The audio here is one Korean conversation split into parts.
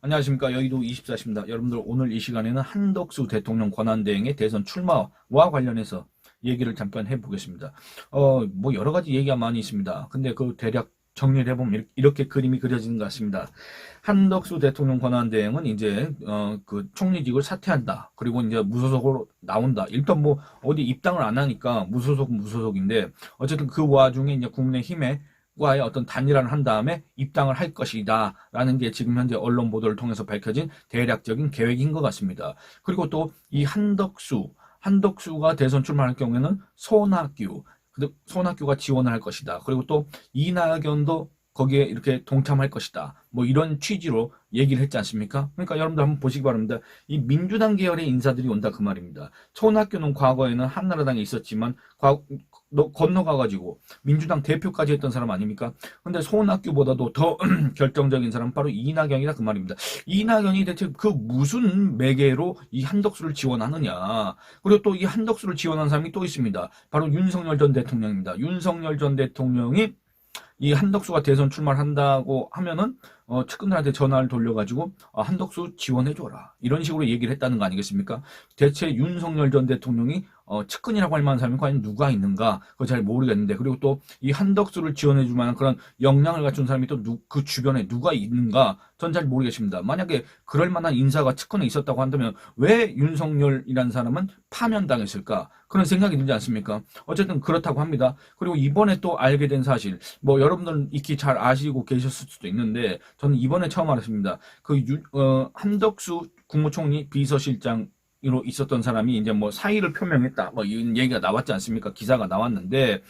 안녕하십니까. 여의도 24시입니다. 여러분들 오늘 이 시간에는 한덕수 대통령 권한대행의 대선 출마와 관련해서 얘기를 잠깐 해보겠습니다. 뭐 여러 가지 얘기가 많이 있습니다. 근데 그 대략 정리를 해보면 이렇게 그림이 그려지는 것 같습니다. 한덕수 대통령 권한대행은 이제 그 총리직을 사퇴한다. 그리고 이제 무소속으로 나온다. 일단 뭐 어디 입당을 안 하니까 무소속인데 어쨌든 그 와중에 이제 국민의힘에 과의 어떤 단일화를 한 다음에 입당을 할 것이다 라는 게 지금 현재 언론 보도를 통해서 밝혀진 대략적인 계획인 것 같습니다. 그리고 또 이 한덕수가 대선 출마할 경우에는 손학규가 지원을 할 것이다. 그리고 또 이낙연도 거기에 이렇게 동참할 것이다. 뭐 이런 취지로 얘기를 했지 않습니까? 그러니까 여러분들 한번 보시기 바랍니다. 이 민주당 계열의 인사들이 온다 그 말입니다. 손학규는 과거에는 한나라당에 있었지만 건너가가지고 민주당 대표까지 했던 사람 아닙니까? 근데 손학규보다도 더 결정적인 사람은 바로 이낙연이다 그 말입니다. 이낙연이 대체 그 무슨 매개로 이 한덕수를 지원하느냐. 그리고 또 이 한덕수를 지원한 사람이 또 있습니다. 바로 윤석열 전 대통령입니다. 윤석열 전 대통령이 이 한덕수가 대선 출마를 한다고 하면은 측근들한테 전화를 돌려가지고 한덕수 지원해줘라 이런 식으로 얘기를 했다는 거 아니겠습니까? 대체 윤석열 전 대통령이 측근이라고 할 만한 사람이 과연 누가 있는가 그거 잘 모르겠는데, 그리고 또 이 한덕수를 지원해줄 만한 그런 역량을 갖춘 사람이 또 그 주변에 누가 있는가 전 잘 모르겠습니다. 만약에 그럴 만한 인사가 측근에 있었다고 한다면 왜 윤석열이라는 사람은 파면당했을까 그런 생각이 들지 않습니까? 어쨌든 그렇다고 합니다. 그리고 이번에 또 알게 된 사실, 뭐 여러분들은 익히 잘 아시고 계셨을 수도 있는데 저는 이번에 처음 알았습니다. 한덕수 국무총리 비서실장으로 있었던 사람이 이제 뭐 사의를 표명했다. 뭐 이런 얘기가 나왔지 않습니까? 기사가 나왔는데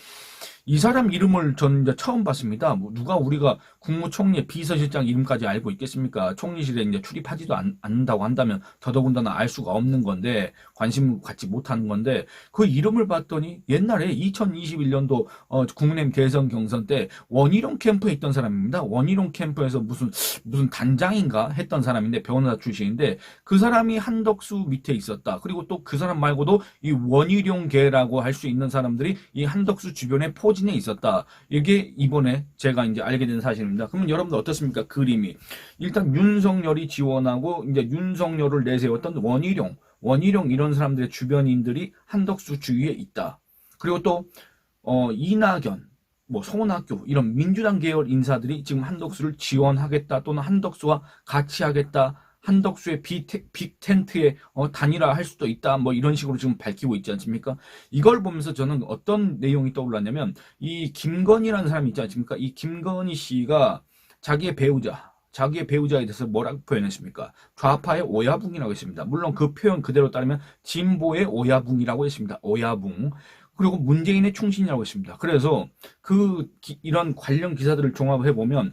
이 사람 이름을 전 이제 처음 봤습니다. 뭐 누가 우리가 국무총리의 비서실장 이름까지 알고 있겠습니까? 총리실에 이제 출입하지도 않는다고 한다면 더더군다나 알 수가 없는 건데, 관심을 갖지 못하는 건데, 그 이름을 봤더니 옛날에 2021년도 국민의힘 대선 경선 때 원희룡 캠프에 있던 사람입니다. 원희룡 캠프에서 무슨 단장인가 했던 사람인데, 변호사 출신인데 그 사람이 한덕수 밑에 있었다. 그리고 또 그 사람 말고도 이 원희룡계라고 할 수 있는 사람들이 이 한덕수 주변에 포진해 있었다. 이게 이번에 제가 이제 알게 된 사실입니다. 그러면 여러분들 어떻습니까? 그림이. 일단 윤석열이 지원하고 이제 윤석열을 내세웠던 원희룡 이런 사람들의 주변인들이 한덕수 주위에 있다. 그리고 또 이낙연, 뭐 손학규 이런 민주당 계열 인사들이 지금 한덕수를 지원하겠다 또는 한덕수와 같이 하겠다. 한덕수의 빅텐트에 단일화할 수도 있다. 뭐 이런 식으로 지금 밝히고 있지 않습니까? 이걸 보면서 저는 어떤 내용이 떠올랐냐면 이 김건희라는 사람이 있지 않습니까? 이 김건희 씨가 자기의 배우자에 대해서 뭐라고 표현했습니까? 좌파의 오야붕이라고 했습니다. 물론 그 표현 그대로 따르면 진보의 오야붕이라고 했습니다. 오야붕. 그리고 문재인의 충신이라고 했습니다. 그래서 이런 관련 기사들을 종합해 보면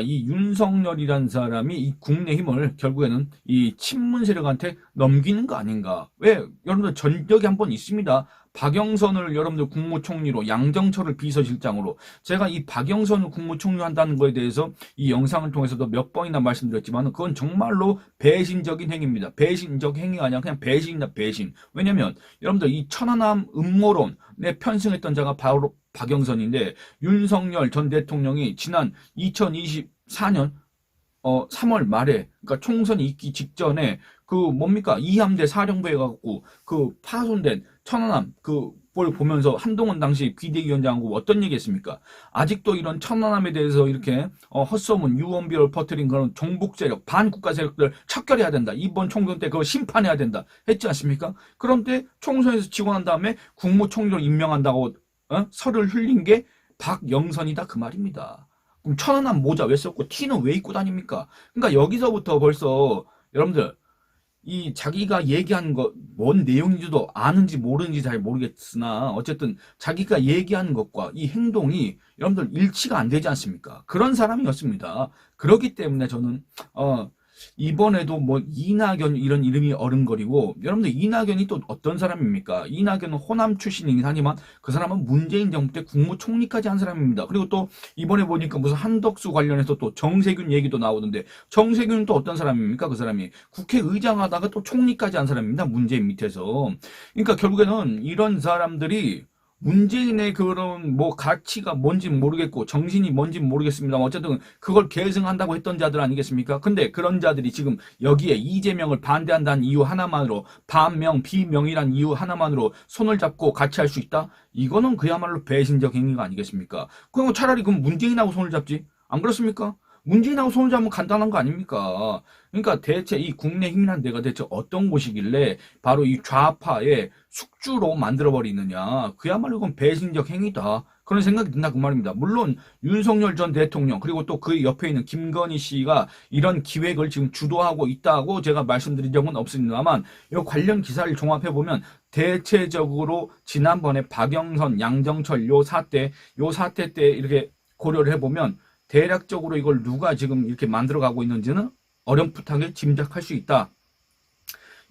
이 윤석열이라는 사람이 이 국내힘을 결국에는 이 친문 세력한테 넘기는 거 아닌가? 왜? 여러분들 전적이 한 번 있습니다. 박영선을 여러분들 국무총리로, 양정철을 비서실장으로. 제가 이 박영선을 국무총리 한다는 거에 대해서 이 영상을 통해서도 몇 번이나 말씀드렸지만 그건 정말로 배신적인 행위입니다. 배신적 행위가 아니라 그냥 배신이다, 배신. 왜냐면 여러분들 이 천안함 음모론에 편승했던 자가 바로 박영선인데, 윤석열 전 대통령이 지난 2024년 3월 말에, 그러니까 총선이 있기 직전에 이함대 사령부에 가고 파손된 천안함 뭘 보면서 한동훈 당시 비대위원장하고 어떤 얘기했습니까? 아직도 이런 천안함에 대해서 이렇게 헛소문, 유언비어를 퍼뜨린 그런 종북 세력, 반국가 세력들 척결해야 된다. 이번 총선 때 그거 심판해야 된다. 했지 않습니까? 그런데 총선에서 지원한 다음에 국무총리로 임명한다고 설을 흘린 게 박영선이다 그 말입니다. 그럼 천안함 모자 왜 썼고 티는 왜 입고 다닙니까? 그러니까 여기서부터 벌써 여러분들 이 자기가 얘기하는 거 뭔 내용인지도 아는지 모르는지 잘 모르겠으나 어쨌든 자기가 얘기하는 것과 이 행동이 여러분들 일치가 안 되지 않습니까? 그런 사람이었습니다. 그렇기 때문에 저는 이번에도 뭐 이낙연 이런 이름이 어른거리고, 여러분들 이낙연이 또 어떤 사람입니까? 이낙연은 호남 출신이긴 하지만 그 사람은 문재인 정부 때 국무총리까지 한 사람입니다. 그리고 또 이번에 보니까 무슨 한덕수 관련해서 또 정세균 얘기도 나오던데, 정세균은 또 어떤 사람입니까? 그 사람이 국회의장 하다가 또 총리까지 한 사람입니다. 문재인 밑에서. 그러니까 결국에는 이런 사람들이 문재인의 그런 뭐 가치가 뭔지 모르겠고 정신이 뭔지 모르겠습니다만 어쨌든 그걸 계승한다고 했던 자들 아니겠습니까? 근데 그런 자들이 지금 여기에 이재명을 반대한다는 이유 하나만으로 반명 비명이란 이유 하나만으로 손을 잡고 같이 할 수 있다? 이거는 그야말로 배신적 행위가 아니겠습니까? 그럼 차라리 그럼 문재인하고 손을 잡지? 안 그렇습니까? 문재인하고 손을 잡으면 간단한 거 아닙니까? 그러니까 대체 이 국민의힘이라는 데가 대체 어떤 곳이길래 바로 이 좌파의 숙주로 만들어버리느냐. 그야말로 이건 배신적 행위다. 그런 생각이 든다 그 말입니다. 물론 윤석열 전 대통령 그리고 또 그 옆에 있는 김건희 씨가 이런 기획을 지금 주도하고 있다고 제가 말씀드린 적은 없습니다만 이 관련 기사를 종합해보면 대체적으로 지난번에 박영선, 양정철 요 사태 때 이렇게 고려를 해보면 대략적으로 이걸 누가 지금 이렇게 만들어가고 있는지는 어렴풋하게 짐작할 수 있다.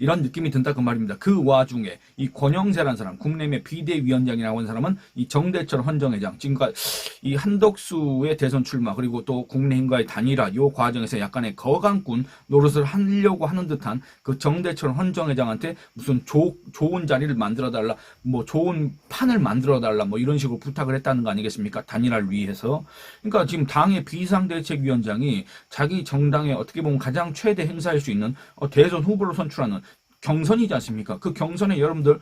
이런 느낌이 든다 그 말입니다. 그 와중에 이 권영세라는 사람, 국민의힘의 비대위원장이라고 하는 사람은 이 정대철 헌정회장, 지금까지 이 한덕수의 대선 출마 그리고 또 국민의힘과의 단일화 요 과정에서 약간의 거강꾼 노릇을 하려고 하는 듯한 그 정대철 헌정회장한테 무슨 좋은 자리를 만들어달라, 뭐 좋은 판을 만들어달라, 뭐 이런 식으로 부탁을 했다는 거 아니겠습니까? 단일화를 위해서. 그러니까 지금 당의 비상대책위원장이 자기 정당의 어떻게 보면 가장 최대 행사할 수 있는 대선 후보를 선출하는 경선이지 않습니까? 그 경선에 여러분들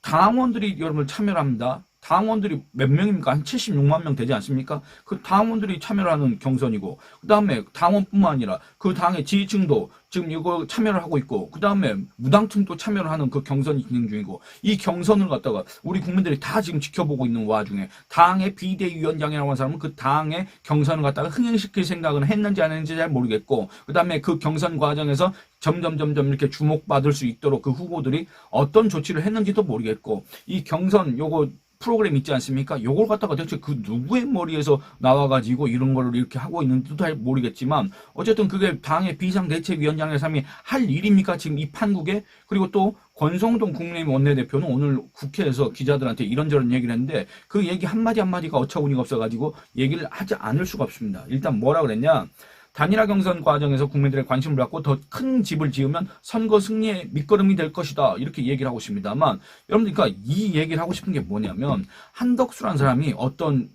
당원들이 여러분들 참여를 합니다. 당원들이 몇 명입니까? 한 76만 명 되지 않습니까? 그 당원들이 참여를 하는 경선이고 그 다음에 당원뿐만 아니라 그 당의 지지층도 지금 이거 참여를 하고 있고 그 다음에 무당층도 참여를 하는 그 경선이 진행 중이고 이 경선을 갖다가 우리 국민들이 다 지금 지켜보고 있는 와중에 당의 비대위원장이라고 하는 사람은 그 당의 경선을 갖다가 흥행시킬 생각은 했는지 안 했는지 잘 모르겠고 그 다음에 그 경선 과정에서 점점 이렇게 주목받을 수 있도록 그 후보들이 어떤 조치를 했는지도 모르겠고 이 경선 요거 프로그램 있지 않습니까? 요걸 갖다가 대체 그 누구의 머리에서 나와가지고 이런 걸 이렇게 하고 있는지도 잘 모르겠지만 어쨌든 그게 당의 비상대책위원장의 사람이 할 일입니까? 지금 이 판국에. 그리고 또 권성동 국민의힘 원내대표는 오늘 국회에서 기자들한테 이런저런 얘기를 했는데 그 얘기 한마디가 어처구니가 없어가지고 얘기를 하지 않을 수가 없습니다. 일단 뭐라 그랬냐? 단일화 경선 과정에서 국민들의 관심을 받고 더 큰 집을 지으면 선거 승리의 밑거름이 될 것이다. 이렇게 얘기를 하고 있습니다만 여러분들 그러니까 이 얘기를 하고 싶은 게 뭐냐면 한덕수라는 사람이 어떤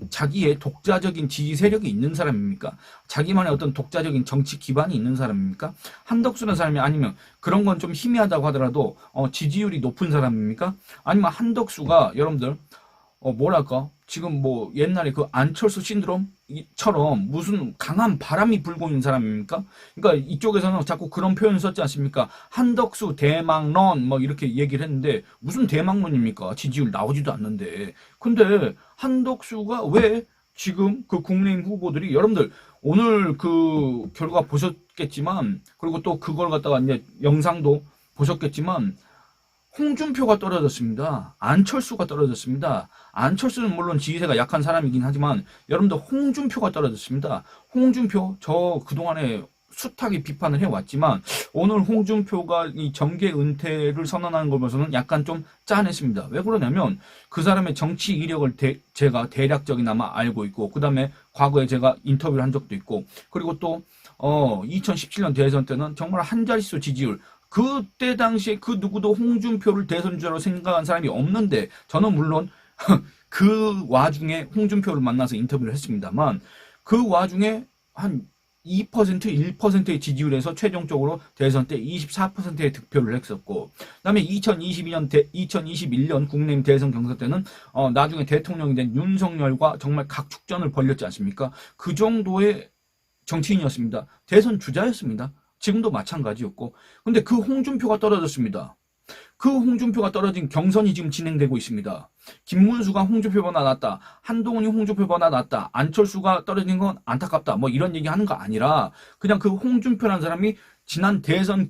자기의 독자적인 지지 세력이 있는 사람입니까? 자기만의 어떤 독자적인 정치 기반이 있는 사람입니까? 한덕수라는 사람이 아니면 그런 건 좀 희미하다고 하더라도 지지율이 높은 사람입니까? 아니면 한덕수가 여러분들 뭐랄까 지금 뭐 옛날에 그 안철수 신드롬처럼 무슨 강한 바람이 불고 있는 사람입니까? 그러니까 이쪽에서는 자꾸 그런 표현을 썼지 않습니까? 한덕수 대망론 뭐 이렇게 얘기를 했는데 무슨 대망론입니까? 지지율 나오지도 않는데. 근데 한덕수가 왜 지금 그 국민의힘 후보들이 여러분들 오늘 그 결과 보셨겠지만 그리고 또 그걸 갖다가 이제 영상도 보셨겠지만 홍준표가 떨어졌습니다. 안철수가 떨어졌습니다. 안철수는 물론 지지세가 약한 사람이긴 하지만 여러분들 홍준표가 떨어졌습니다. 홍준표 저 그동안에 숱하게 비판을 해왔지만 오늘 홍준표가 이 정계 은퇴를 선언하는 걸 보면서는 약간 좀 짠했습니다. 왜 그러냐면 그 사람의 정치 이력을 제가 대략적이나마 알고 있고 그 다음에 과거에 제가 인터뷰를 한 적도 있고 그리고 또 2017년 대선 때는 정말 한 자릿수 지지율 그때 당시에 그 누구도 홍준표를 대선주자로 생각한 사람이 없는데 저는 물론 그 와중에 홍준표를 만나서 인터뷰를 했습니다만 그 와중에 한 2%, 1%의 지지율에서 최종적으로 대선 때 24%의 득표를 했었고 그다음에 2021년 국내의힘 대선 경선 때는 나중에 대통령이 된 윤석열과 정말 각축전을 벌였지 않습니까? 그 정도의 정치인이었습니다. 대선 주자였습니다. 지금도 마찬가지였고 근데 그 홍준표가 떨어졌습니다. 그 홍준표가 떨어진 경선이 지금 진행되고 있습니다. 김문수가 홍준표보다 낫다. 한동훈이 홍준표보다 낫다. 안철수가 떨어진 건 안타깝다. 뭐 이런 얘기 하는 거 아니라 그냥 그 홍준표라는 사람이 지난 대선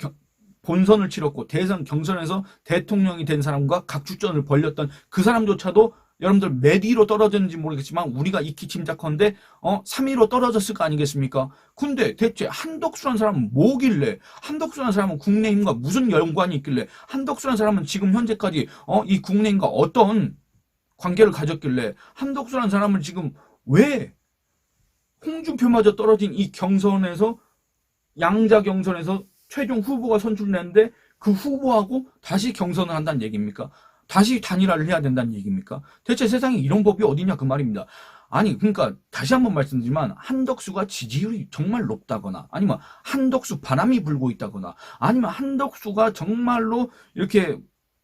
본선을 치렀고 대선 경선에서 대통령이 된 사람과 각축전을 벌였던 그 사람조차도 여러분들 몇 위로 떨어졌는지 모르겠지만 우리가 익히 짐작컨대 3위로 떨어졌을 거 아니겠습니까? 근데 대체 한덕수라는 사람은 뭐길래 한덕수라는 사람은 국민의힘과 무슨 연관이 있길래 한덕수라는 사람은 지금 현재까지 이 국민의힘과 어떤 관계를 가졌길래 한덕수라는 사람은 지금 왜 홍준표마저 떨어진 이 경선에서 양자 경선에서 최종 후보가 선출되는데 그 후보하고 다시 경선을 한다는 얘기입니까? 다시 단일화를 해야 된다는 얘기입니까? 대체 세상에 이런 법이 어디냐 그 말입니다. 아니 그러니까 다시 한번 말씀드리지만 한덕수가 지지율이 정말 높다거나 아니면 한덕수 바람이 불고 있다거나 아니면 한덕수가 정말로 이렇게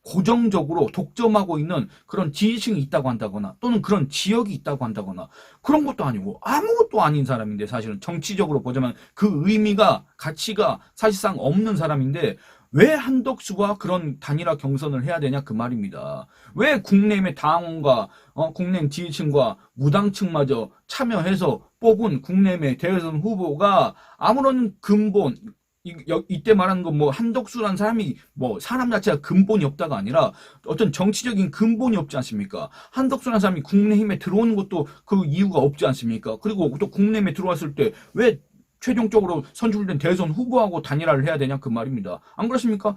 고정적으로 독점하고 있는 그런 지지층이 있다고 한다거나 또는 그런 지역이 있다고 한다거나 그런 것도 아니고 아무것도 아닌 사람인데 사실은 정치적으로 보자면 그 의미가 가치가 사실상 없는 사람인데 왜 한덕수와 그런 단일화 경선을 해야 되냐 그 말입니다. 왜 국내의 당원과 국내 지지층과 무당층마저 참여해서 뽑은 국내의 대선 후보가 아무런 근본 이때 말하는 건 뭐 한덕수라는 사람이 뭐 사람 자체가 근본이 없다가 아니라 어떤 정치적인 근본이 없지 않습니까? 한덕수라는 사람이 국내힘에 들어오는 것도 그 이유가 없지 않습니까? 그리고 또 국내힘에 들어왔을 때 왜 최종적으로 선출된 대선 후보하고 단일화를 해야 되냐 그 말입니다. 안 그렇습니까?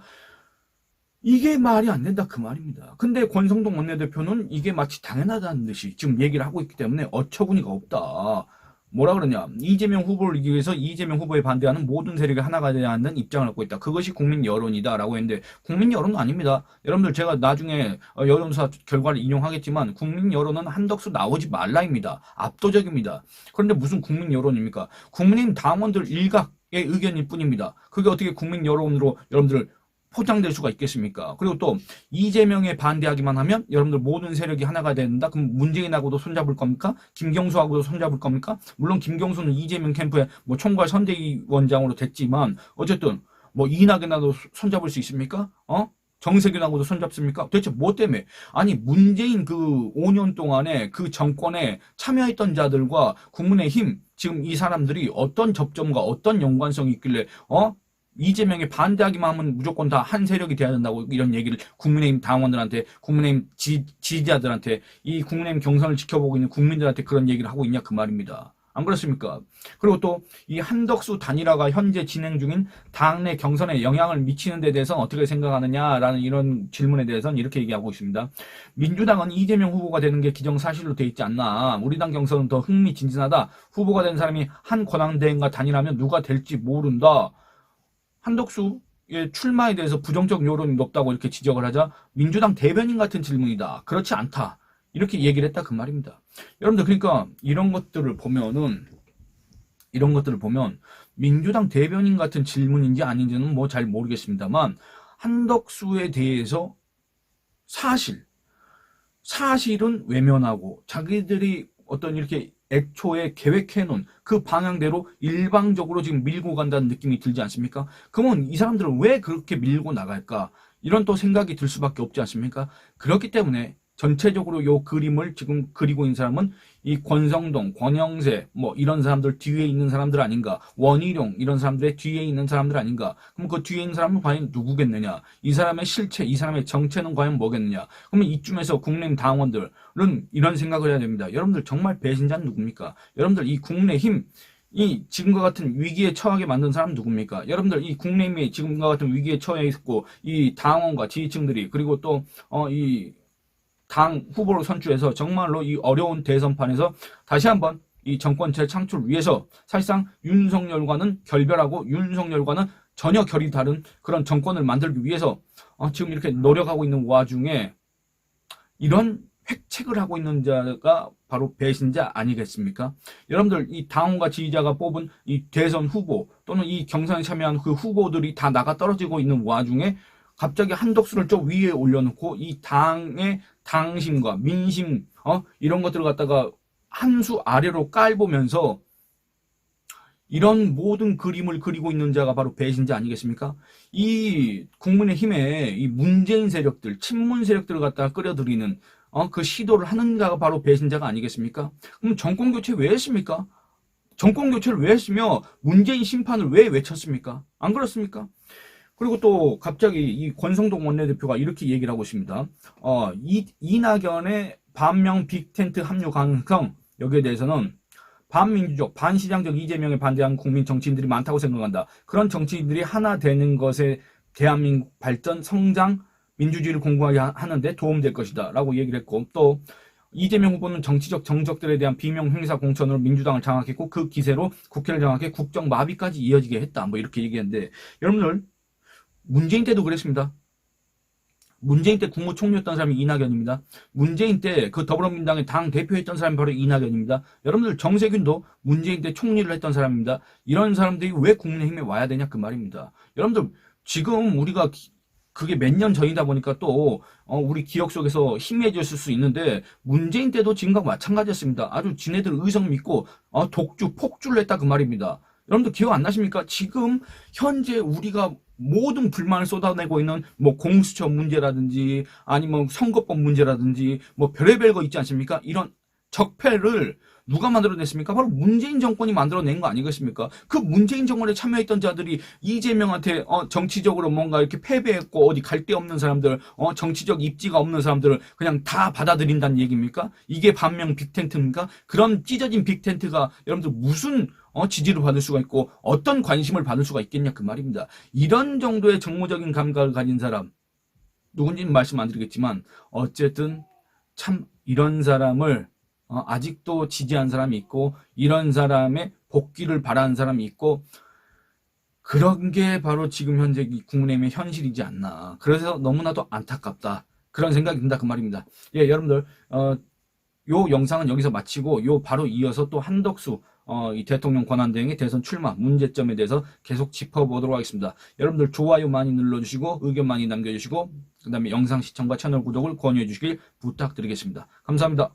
이게 말이 안 된다 그 말입니다. 근데 권성동 원내대표는 이게 마치 당연하다는 듯이 지금 얘기를 하고 있기 때문에 어처구니가 없다. 뭐라 그러냐. 이재명 후보를 이기기 위해서 이재명 후보에 반대하는 모든 세력이 하나가 되어야 한다는 입장을 갖고 있다. 그것이 국민 여론이다 라고 했는데 국민 여론은 아닙니다. 여러분들 제가 나중에 여론조사 결과를 인용하겠지만 국민 여론은 한덕수 나오지 말라입니다. 압도적입니다. 그런데 무슨 국민 여론입니까? 국민의힘 당원들 일각의 의견일 뿐입니다. 그게 어떻게 국민 여론으로 여러분들 포장될 수가 있겠습니까? 그리고 또 이재명에 반대하기만 하면 여러분들 모든 세력이 하나가 된다. 그럼 문재인하고도 손잡을 겁니까? 김경수하고도 손잡을 겁니까? 물론 김경수는 이재명 캠프의 뭐 총괄 선대위원장으로 됐지만 어쨌든 뭐 이낙연하고도 손잡을 수 있습니까? 정세균하고도 손잡습니까? 대체 뭐 때문에? 아니 문재인 그 5년 동안에 그 정권에 참여했던 자들과 국민의힘 지금 이 사람들이 어떤 접점과 어떤 연관성이 있길래 이재명에 반대하기만 하면 무조건 다 한 세력이 돼야 된다고 이런 얘기를 국민의힘 당원들한테 국민의힘 지지자들한테 이 국민의힘 경선을 지켜보고 있는 국민들한테 그런 얘기를 하고 있냐 그 말입니다. 안 그렇습니까? 그리고 또 이 한덕수 단일화가 현재 진행 중인 당내 경선에 영향을 미치는 데 대해서는 어떻게 생각하느냐라는 이런 질문에 대해서는 이렇게 얘기하고 있습니다. 민주당은 이재명 후보가 되는 게 기정사실로 돼 있지 않나. 우리 당 경선은 더 흥미진진하다. 후보가 된 사람이 한 권한대행과 단일하면 누가 될지 모른다. 한덕수의 출마에 대해서 부정적 여론이 높다고 이렇게 지적을 하자 민주당 대변인 같은 질문이다. 그렇지 않다. 이렇게 얘기를 했다 그 말입니다. 여러분들 그러니까 이런 것들을 보면 민주당 대변인 같은 질문인지 아닌지는 뭐 잘 모르겠습니다만 한덕수에 대해서 사실은 외면하고 자기들이 어떤 이렇게 애초에 계획해놓은 그 방향대로 일방적으로 지금 밀고 간다는 느낌이 들지 않습니까? 그러면 이 사람들은 왜 그렇게 밀고 나갈까? 이런 또 생각이 들 수밖에 없지 않습니까? 그렇기 때문에 전체적으로 요 그림을 지금 그리고 있는 사람은 이 권성동, 권영세 뭐 이런 사람들 뒤에 있는 사람들 아닌가? 원희룡 이런 사람들의 뒤에 있는 사람들 아닌가? 그럼 그 뒤에 있는 사람은 과연 누구겠느냐? 이 사람의 실체, 이 사람의 정체는 과연 뭐겠느냐? 그러면 이쯤에서 국내힘 당원들은 이런 생각을 해야 됩니다. 여러분들 정말 배신자는 누굽니까? 여러분들 이 국내힘 이 지금과 같은 위기에 처하게 만든 사람 누굽니까? 여러분들 이 국내힘이 지금과 같은 위기에 처해 있고 이 당원과 지지층들이 그리고 또 이 당 후보로 선출해서 정말로 이 어려운 대선판에서 다시 한번 이 정권 재창출을 위해서 사실상 윤석열과는 결별하고 윤석열과는 전혀 결이 다른 그런 정권을 만들기 위해서 지금 이렇게 노력하고 있는 와중에 이런 획책을 하고 있는 자가 바로 배신자 아니겠습니까? 여러분들 이 당원과 지지자가 뽑은 이 대선 후보 또는 이 경선에 참여한 그 후보들이 다 나가 떨어지고 있는 와중에 갑자기 한덕수를 좀 위에 올려놓고 이 당의 당심과 민심 이런 것들을 갖다가 한 수 아래로 깔보면서 이런 모든 그림을 그리고 있는 자가 바로 배신자 아니겠습니까? 이 국민의힘의 이 문재인 세력들, 친문 세력들을 갖다가 끌어들이는 그 시도를 하는 자가 바로 배신자가 아니겠습니까? 그럼 정권 교체 왜 했습니까? 정권 교체를 왜 했으며 문재인 심판을 왜 외쳤습니까? 안 그렇습니까? 그리고 또 갑자기 이 권성동 원내대표가 이렇게 얘기를 하고 있습니다. 이낙연의 반명 빅텐트 합류 가능성 여기에 대해서는 반민주적, 반시장적 이재명에 반대하는 국민 정치인들이 많다고 생각한다. 그런 정치인들이 하나 되는 것에 대한민국 발전, 성장, 민주주의를 공부하게 하는데 도움될 것이다 라고 얘기를 했고 또 이재명 후보는 정치적 정적들에 대한 비명 행사 공천으로 민주당을 장악했고 그 기세로 국회를 장악해 국정 마비까지 이어지게 했다. 뭐 이렇게 얘기했는데 여러분들 문재인 때도 그랬습니다. 문재인 때 국무총리였던 사람이 이낙연입니다. 문재인 때 그 더불어민주당의 당 대표했던 사람이 바로 이낙연입니다. 여러분들 정세균도 문재인 때 총리를 했던 사람입니다. 이런 사람들이 왜 국민의힘에 와야 되냐 그 말입니다. 여러분들 지금 우리가 그게 몇 년 전이다 보니까 또 우리 기억 속에서 희미해졌을 수 있는데 문재인 때도 지금과 마찬가지였습니다. 아주 지네들 의석 믿고 독주, 폭주를 했다 그 말입니다. 여러분들 기억 안 나십니까? 지금 현재 우리가 모든 불만을 쏟아내고 있는 뭐 공수처 문제라든지 아니면 선거법 문제라든지 뭐 별의별 거 있지 않습니까? 이런 적폐를 누가 만들어냈습니까? 바로 문재인 정권이 만들어낸 거 아니겠습니까? 그 문재인 정권에 참여했던 자들이 이재명한테 정치적으로 뭔가 이렇게 패배했고 어디 갈 데 없는 사람들, 정치적 입지가 없는 사람들을 그냥 다 받아들인다는 얘기입니까? 이게 반면 빅텐트입니까? 그런 찢어진 빅텐트가 여러분들 무슨 지지를 받을 수가 있고 어떤 관심을 받을 수가 있겠냐 그 말입니다. 이런 정도의 정무적인 감각을 가진 사람 누군지는 말씀 안 드리겠지만 어쨌든 참 이런 사람을 아직도 지지한 사람이 있고 이런 사람의 복귀를 바라는 사람이 있고 그런 게 바로 지금 현재 국민의힘의 현실이지 않나. 그래서 너무나도 안타깝다. 그런 생각이 든다 그 말입니다. 예, 여러분들 요 영상은 여기서 마치고 요 바로 이어서 또 한덕수 이 대통령 권한대행의 대선 출마 문제점에 대해서 계속 짚어보도록 하겠습니다. 여러분들 좋아요 많이 눌러주시고 의견 많이 남겨주시고 그 다음에 영상 시청과 채널 구독을 권유해 주시길 부탁드리겠습니다. 감사합니다.